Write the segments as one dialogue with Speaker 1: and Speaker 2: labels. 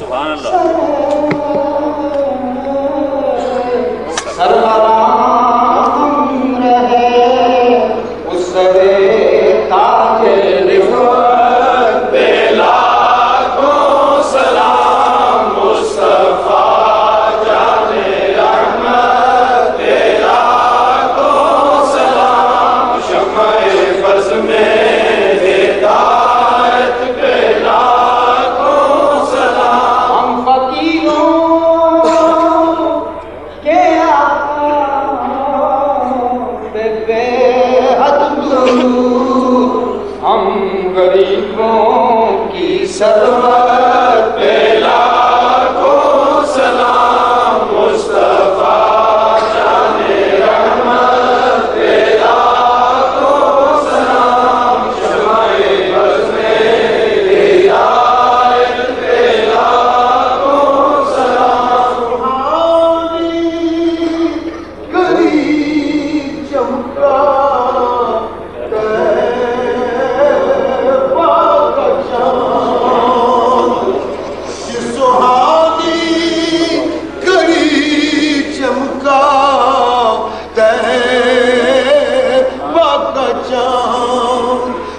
Speaker 1: سبحان اللہ.
Speaker 2: سرفرام رہے اس سرے تاج رفعت پہ لاکھوں سلام مصطفیٰ جان رحمت پہ لاکھوں سلام شمع بز میں ہدایت پہ لاکھوں سلام ہم فقیروں کے ہم غریبوں کی سرورت پہ لاکھوں سلام مصطفیٰ جان رحمت پہ لاکھوں سلام شمع بز میں ہدایت پہ لاکھوں سلام سبحانی غریب چمکا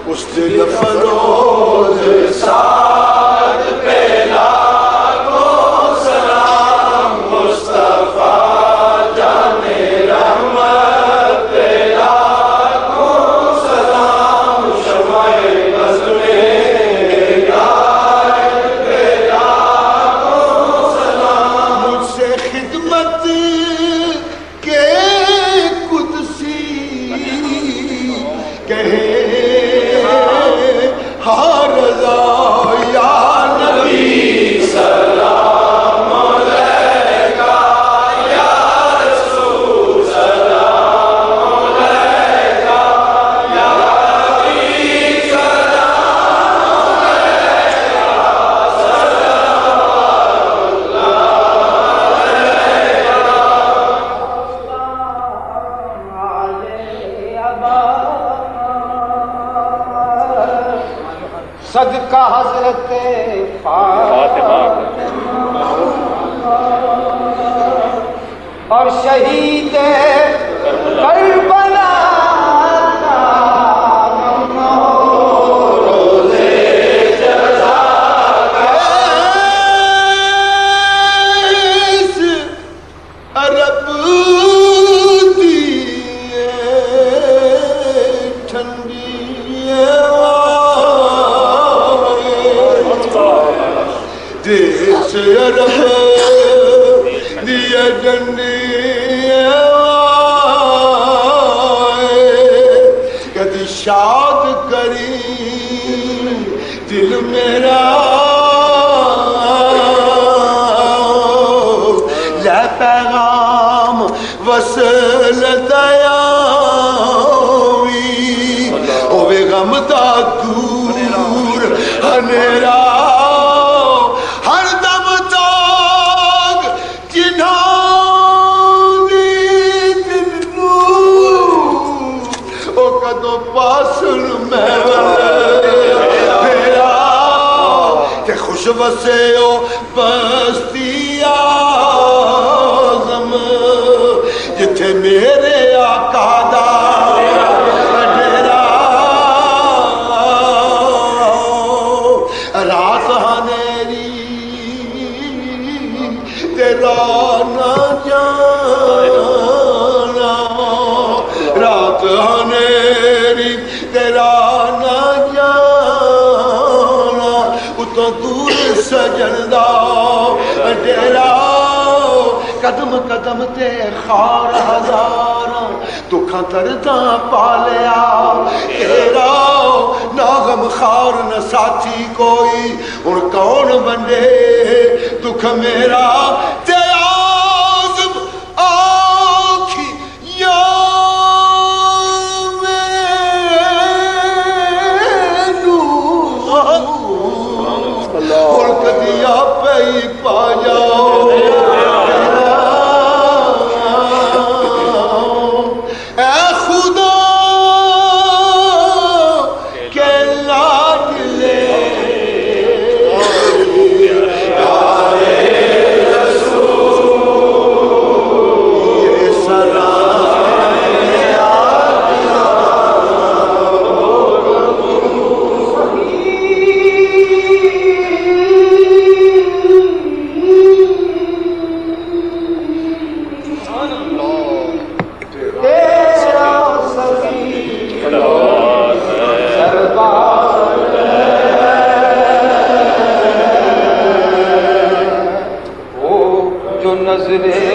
Speaker 2: اس دل فروز ساتھ پہ لاکھوں سلام مصطفیٰ جان رحمت پہ لاکھوں سلام شمع بز میں ہدایت پہ لاکھوں سلام مجھ سے خدمت کے قدسی کہے رضا یا نبی سلام علیکہ یا رسول سلام علیکہ یا نبی سلام علیکہ سلام علیکہ صدقہ حضرت فاطمہ اور شہید کربلا روزے جزا کیس عرب دیے ٹھنڈی دیس عرب دیا ڈنڈی کدی شاد کری دل میرا لے پیغام وصل دیاوی اوے غم دا دور ہنیرا خوش بسے او بستی اعظم جتھے میرے آقا دا ڈیرا رات ہنیری تیرا نہ جانا رات ہنیری تیرا نہ جانا اتوں دور سجن دا ڈیرا قدم قدم تے خار ہزاراں دکھاں درداں پالیا تیرا نہ غم خار نہ ساتھی کوئی ہن کون بندے دکھ میرا تے اعظم آکھی یا اور کدی آپ ہی پا جاؤ اے خدا کے لاڈلے
Speaker 1: نظرے